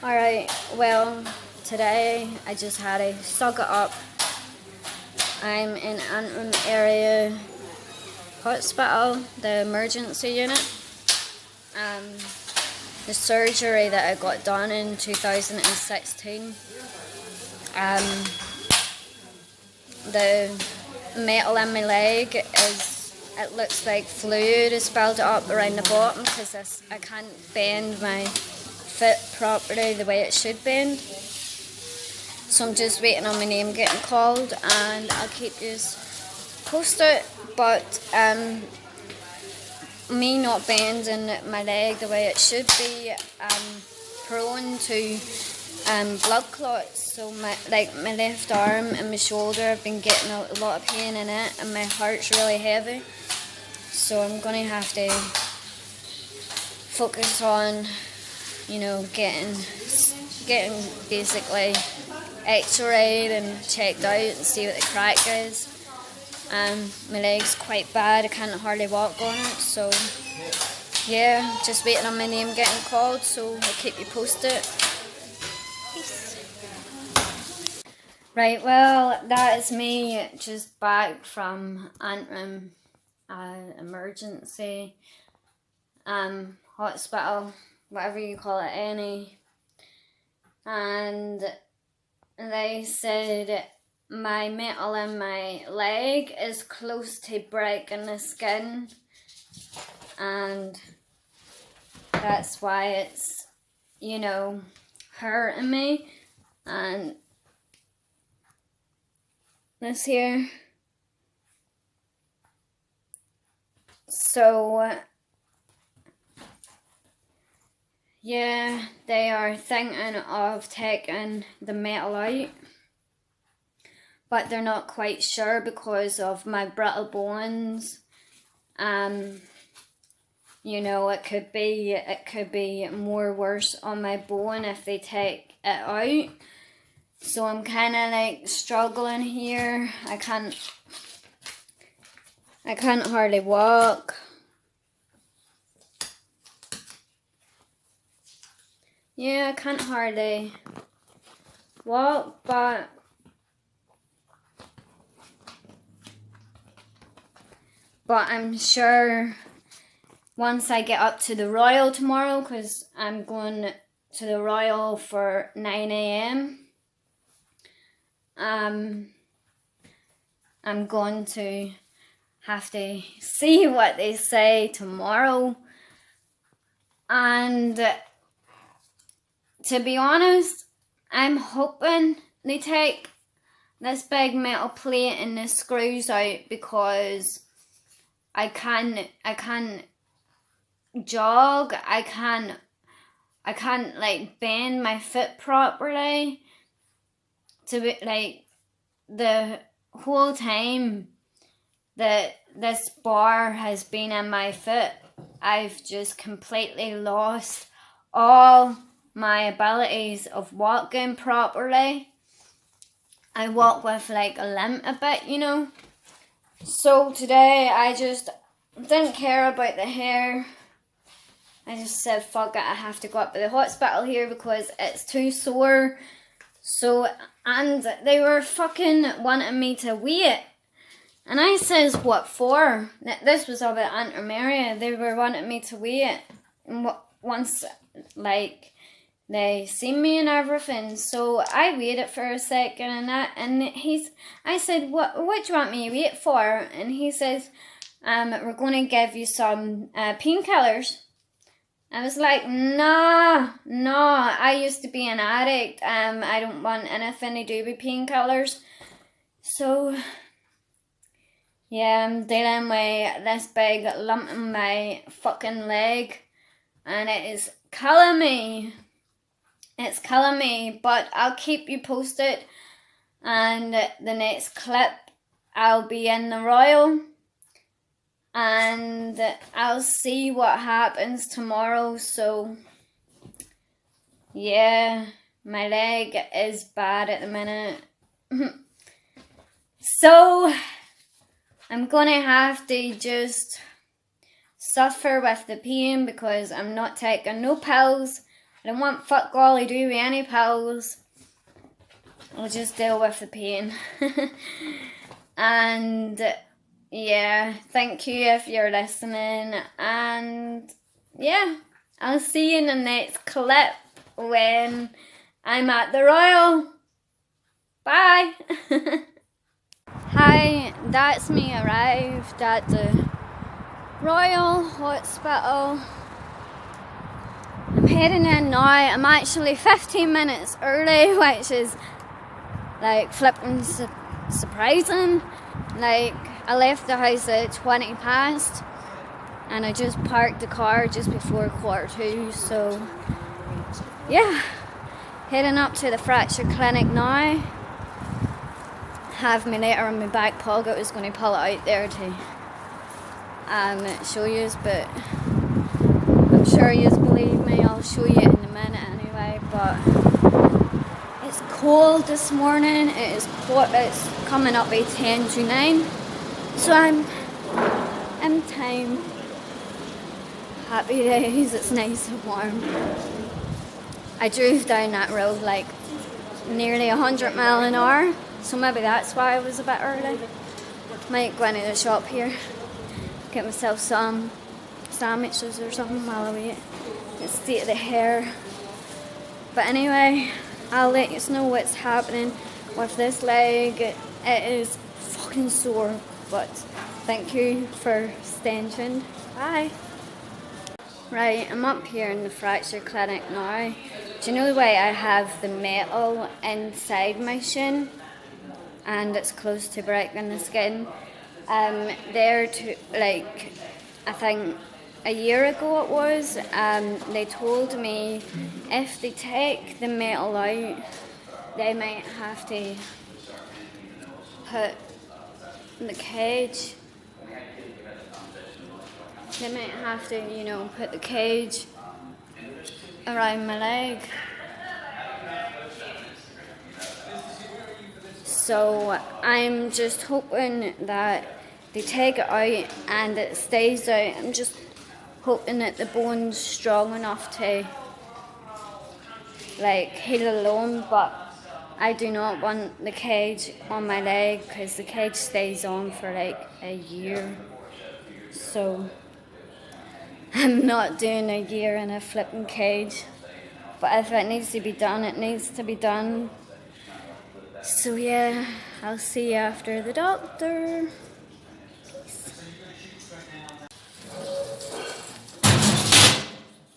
Alright, well, today I just had to suck it up. I'm in Antrim area hospital, the emergency unit. The surgery that I got done in 2016. The metal in my leg it looks like fluid is built up around the bottom because I can't bend my foot properly the way it should bend. So I'm just waiting on my name getting called and I'll keep you posted. But me not bending my leg the way it should be, prone to blood clots. So my left arm and my shoulder, I've been getting a lot of pain in it, and my heart's really heavy. So I'm gonna have to focus on, getting basically x-rayed and checked out and see what the crack is. My leg's quite bad, I can't hardly walk on it, so yeah, just waiting on my name getting called, so I'll keep you posted. Peace. Right, well, that is me just back from Antrim emergency hospital, whatever you call it, and they said my metal in my leg is close to breaking the skin, and that's why it's, hurting me. And this here, so yeah, they are thinking of taking the metal out, but they're not quite sure because of my brittle bones. It could be more worse on my bone if they take it out. So I'm kind of like struggling here. I can't hardly walk. Yeah, I can't hardly walk, but I'm sure once I get up to the Royal tomorrow, because I'm going to the Royal for 9 a.m. I'm going to have to see what they say tomorrow. And to be honest, I'm hoping they take this big metal plate and the screws out, because I can't jog, I can't like bend my foot properly. To be like, the whole time that this bar has been in my foot, I've just completely lost all my abilities of walking properly. I walk with like a limp a bit, So today I just didn't care about the hair. I just said, fuck it, I have to go up to the hospital here because it's too sore. So, and they were fucking wanting me to wait. And I says, what for? This was over at Antrim area. They were wanting me to wait. And once, like, they seen me and everything. So I waited for a second, and I said, what do you want me to wait for? And he says, we're going to give you some painkillers. I was like, no, I used to be an addict. I don't want anything to do with painkillers. So, yeah, I'm dealing with this big lump in my fucking leg, and it is killing me. It's killing me, but I'll keep you posted. And the next clip, I'll be in the Royal, and I'll see what happens tomorrow. So yeah, my leg is bad at the minute. So I'm gonna have to just suffer with the pain because I'm not taking no pills. I don't want fuck golly do with any pills. I'll just deal with the pain. And yeah, thank you if you're listening. And yeah, I'll see you in the next clip when I'm at the Royal. Bye. Hi, that's me arrived at the Royal Hospital. I'm heading in now. I'm actually 15 minutes early, which is like flipping surprising. Like, I left the house at 20 past and I just parked the car just before 1:45, so yeah, heading up to the fracture clinic now. Have my letter in my back pocket. I was going to pull it out there to show you, but I'm sure you believe me. I'll show you in a minute anyway. But it's cold this morning. It is cold. It's coming up at 10 to 9, so I'm in time. Happy days. It's nice and warm. I drove down that road like nearly 100 miles an hour, so maybe that's why I was a bit early. Might go into the shop here, get myself some sandwiches or something while I wait. It's the state of the hair. But anyway, I'll let you know what's happening with this leg. It is fucking sore, but thank you for staying tuned. Bye. Right, I'm up here in the fracture clinic now. Do you know the way I have the metal inside my shin and it's close to breaking the skin? There to, like, I think a year ago it was, they told me if they take the metal out, they might have to put the cage. They might have to, you know, put the cage around my leg. So I'm just hoping that they take it out and it stays out. I'm just hoping that the bone's strong enough to like heal alone, but I do not want the cage on my leg because the cage stays on for like a year. So I'm not doing a year in a flipping cage. But if it needs to be done, it needs to be done. So yeah, I'll see you after the doctor. Peace.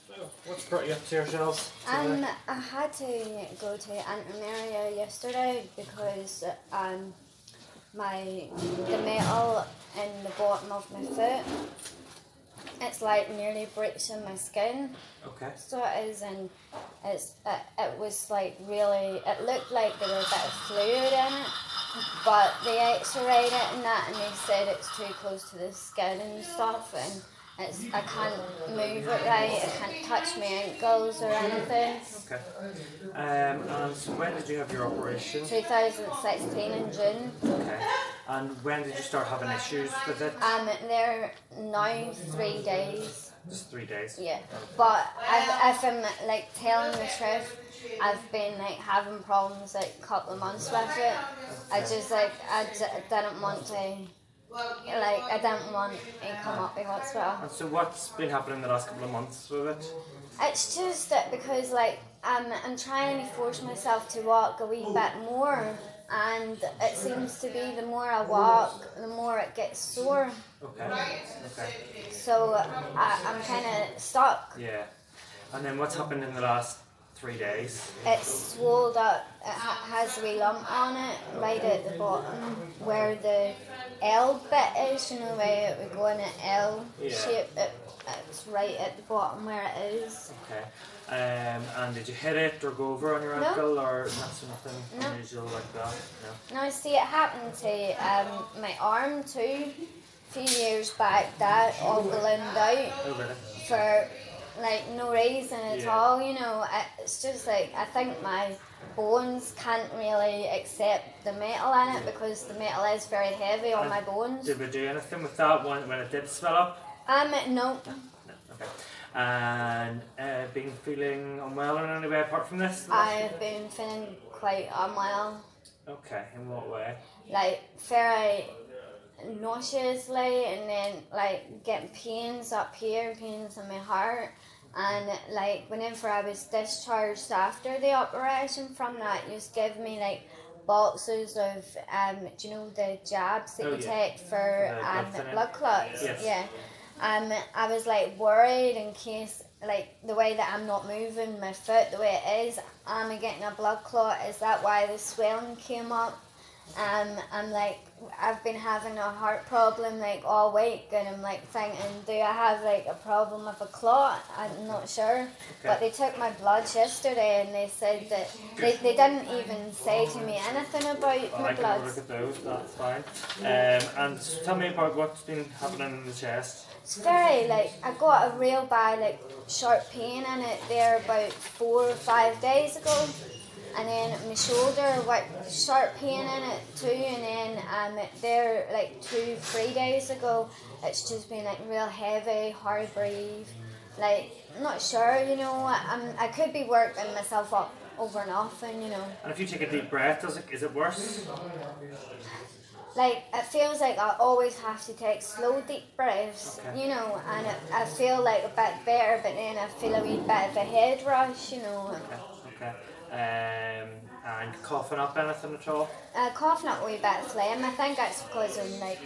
So, what's brought you up to yourselves? I had to go to Antrim area yesterday because the metal in the bottom of my foot, it's like nearly breaching my skin. Okay. So it is, and it was like really, it looked like there was a bit of fluid in it, but they x-rayed it and that, and they said it's too close to the skin and stuff, and I can't move it right, I can't touch my ankles or anything. Okay. And when did you have your operation? 2016 in June. Okay. And when did you start having issues with it? They're now 3 days. Just 3 days? Yeah. But if I'm like telling the truth, I've been like having problems like a couple of months with it. I just like, I didn't want to, like, I didn't want to come up to hospital. And so what's been happening the last couple of months with it? It's just that because like I'm trying to force myself to walk a wee bit more, and it seems to be the more I walk, the more it gets sore. Okay. Okay. So I'm kind of stuck. Yeah. And then what's happened in the last 3 days? It's swelled up. It has a wee lump on it right at the bottom where the L bit is, you know, where it would go in an L shape. It's right at the bottom where it is. Okay. And did you hit it or go over on your ankle, or that's nothing unusual like that? No. No, see, it happened to my arm too. A few years back, that all ballooned out. Oh, really? For like no reason at all, you know. It's just like, I think my bones can't really accept the metal in it because the metal is very heavy on my bones. Did we do anything with that one when it did swell up? No. Okay. And been feeling unwell in any way apart from this? I've been feeling quite unwell. Okay, in what way? Like very nauseously, and then like getting pains up here, pains in my heart. And like whenever I was discharged after the operation from that, you just give me like boxes of do you know the jabs that you take for blood clots? Yes. Yeah. I was like worried in case like the way that I'm not moving my foot the way it is, am I getting a blood clot? Is that why the swelling came up? I'm like, I've been having a heart problem like all week, and I'm like thinking, do I have like a problem with a clot? I'm not sure. Okay. But they took my blood yesterday, and they said that they didn't even say to me anything about my blood. I can look at those, that's fine. And tell me about what's been happening in the chest. It's very like, I got a real bad like sharp pain in it there about 4 or 5 days ago. And then my shoulder, sharp pain in it too. And then there like 2-3 days ago, it's just been like real heavy, hard to breathe. Like, I'm not sure, you know. I could be working myself up over nothing, you know. And if you take a deep breath, is it worse? Like, it feels like I always have to take slow, deep breaths, you know, and I feel like a bit better, but then I feel a wee bit of a head rush, you know. Okay. And coughing up anything at all? Coughing up a wee bit of phlegm. I think that's because I'm like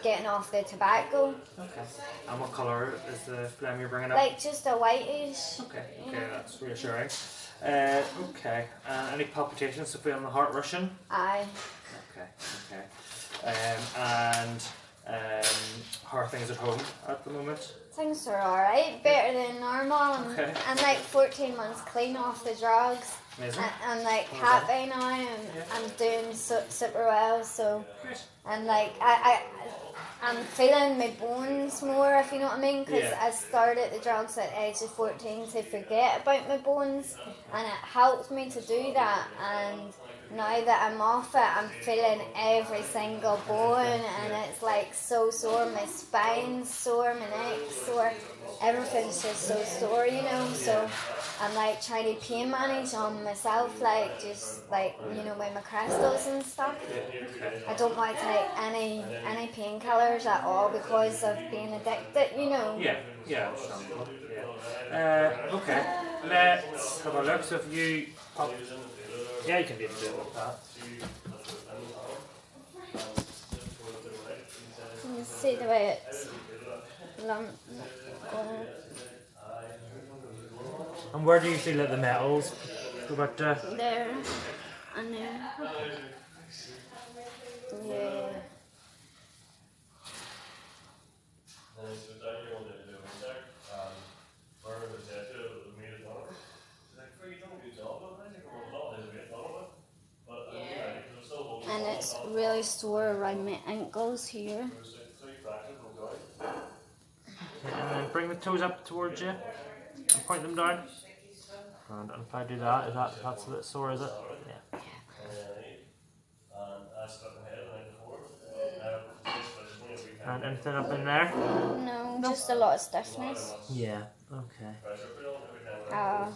getting off the tobacco. Okay. And what colour is the phlegm you're bringing up? Like just a whitish. Okay, that's reassuring. Okay. Any palpitations, so feeling the heart rushing? Aye. Okay. And how are things at home at the moment? Things are alright, better than normal. Okay. I'm like 14 months clean off the drugs. Amazing. I'm like happy now, and I'm doing super well. So, and like I'm feeling my bones more, if you know what I mean, because I started the drugs at the age of 14 to forget about my bones, and it helped me to do that. And now that I'm off it, I'm feeling every single bone, and it's like so sore. My spine's sore, my neck's sore, everything's just so sore, you know. So I'm like trying to pain manage on myself, like just like, you know, with my crystals and stuff. I don't want to take any painkillers at all because of being addicted, you know. Yeah, understandable. Okay, let's have a look. So if you pop, you can do it like that. You can see the way it's going. And where do you feel that the metals go back to? There and there. Yeah. And it's really sore around my ankles here. And then bring the toes up towards you and point them down. And if I do that, that's a bit sore, is it? Yeah. And anything up in there? No, just a lot of stiffness. Yeah. Okay. Yeah,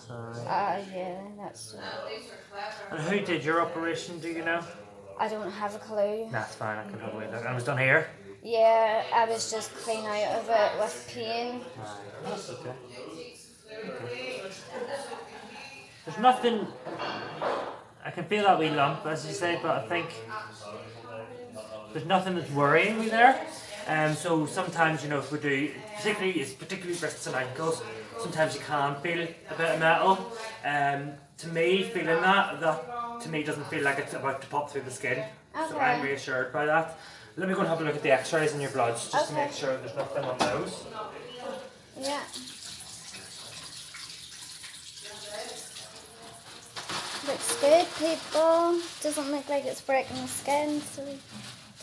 that's it. And who did your operation? Do you know? I don't have a clue. That's fine. I can probably look. I was done here. Yeah, I was just clean out of it with pain. That's okay. There's nothing. I can feel that wee lump, as you say, but I think there's nothing that's worrying me there. So sometimes, you know, if we do, particularly wrists and ankles, sometimes you can feel a bit of metal. To me, feeling that to me doesn't feel like it's about to pop through the skin. Okay. So I'm reassured by that. Let me go and have a look at the x-rays in your bloods, just to make sure there's nothing on those. Yeah. Looks good, people. Doesn't look like it's breaking the skin, so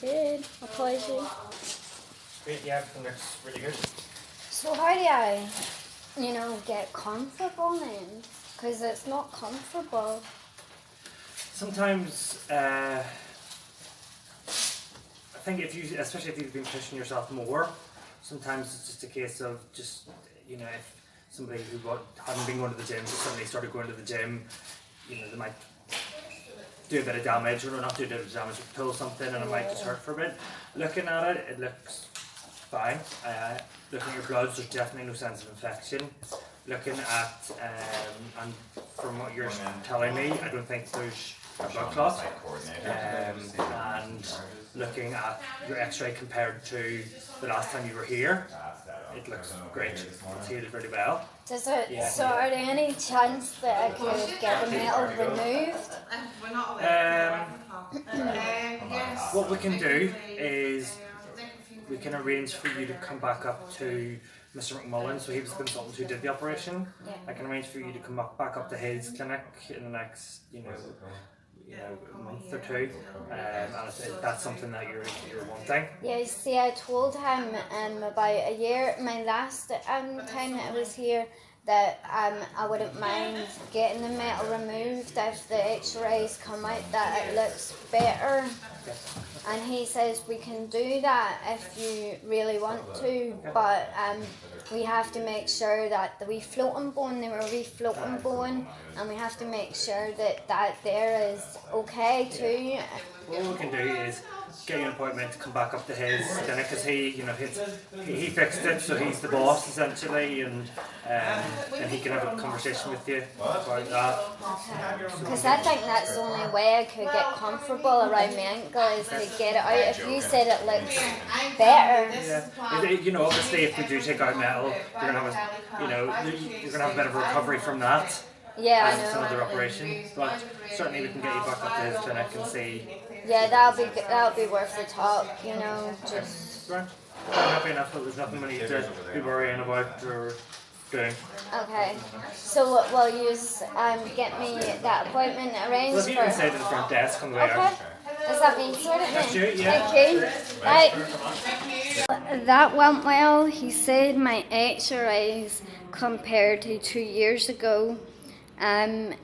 good. Apology. Great, yeah, everything looks really good. So how do I, get comfortable then? Because it's not comfortable. Sometimes, I think especially if you've been pushing yourself more, sometimes it's just a case of if somebody who hadn't been going to the gym, so suddenly started going to the gym, you know, they might do a bit of damage, or not do a bit of damage, but pull something and it might just hurt for a bit. Looking at it, it looks fine. Looking at your bloods, there's definitely no sense of infection. Looking at, and from what you're telling me, I don't think there's a blood clot. And looking at your x-ray compared to the last time you were here, it looks great. It's healed really well. Does it, so are there any chance that I could get the metal removed? What we can do is we can arrange for you to come back up to Mr. McMullen, so he was the consultant who did the operation. I can arrange for you to come back up to his clinic in the next, a month or two, and if that's something that you're wanting. Yeah, you see, I told him about a year, my last time that I was here, that I wouldn't mind getting the metal removed if the x-rays come out that it looks better. And he says we can do that if you really want to, but we have to make sure that the wee floating bone, they were a wee floating bone, and we have to make sure that there is okay too. What we can do is get you an appointment to come back up to his clinic, because he fixed it, so he's the boss essentially, and he can have a conversation with you about that. Because I think that's the only way I could get comfortable around my ankle is to get it out. If you said it looks better. Yeah. Obviously if we do take out metal, you're gonna have a bit of a recovery from that. Yeah, and I know. some other operations, but certainly we can get you back up to his clinic and see. Yeah, that'll be worth the talk, just. Right. I'm happy enough that there's nothing we need to be worrying about or doing. Okay. So will you get me that appointment arranged? Well, if you can stay to the front desk on the way out. Does that mean sort of That's thing? you, yeah. Thank you. Right. That went well. He said my x-rays compared to 2 years ago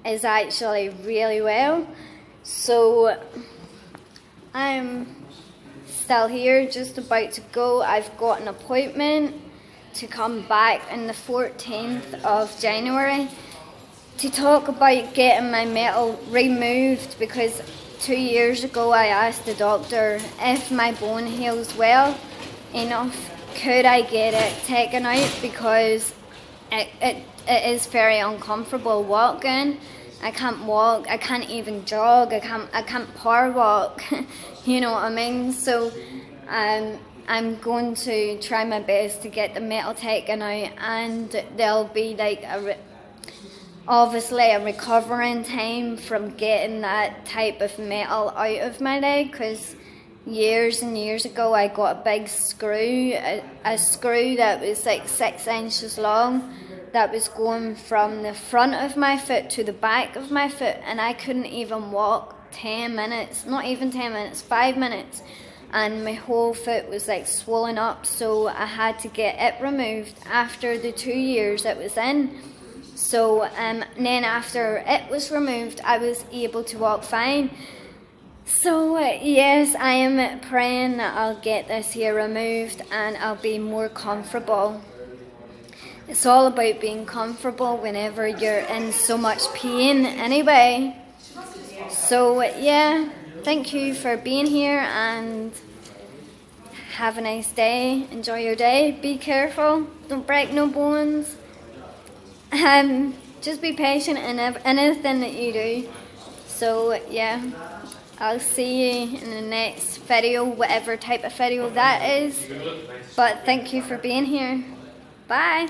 is actually really well. So I'm still here, just about to go. I've got an appointment to come back on the 14th of January to talk about getting my metal removed, because 2 years ago I asked the doctor if my bone heals well enough, could I get it taken out, because it is very uncomfortable walking. I can't walk, I can't even jog, I can't power walk, you know what I mean? So I'm going to try my best to get the metal taken out, and there'll be like obviously a recovering time from getting that type of metal out of my leg, because years and years ago I got a big screw, a screw that was like 6 inches long, that was going from the front of my foot to the back of my foot, and I couldn't even walk 10 minutes, not even 10 minutes, 5 minutes, and my whole foot was like swollen up, so I had to get it removed after the 2 years it was in. So then after it was removed, I was able to walk fine. So yes, I am praying that I'll get this here removed and I'll be more comfortable. It's all about being comfortable whenever you're in so much pain anyway. So yeah, thank you for being here and have a nice day. Enjoy your day. Be careful. Don't break no bones. Just be patient in anything that you do. So yeah, I'll see you in the next video, whatever type of video that is. But thank you for being here. Bye.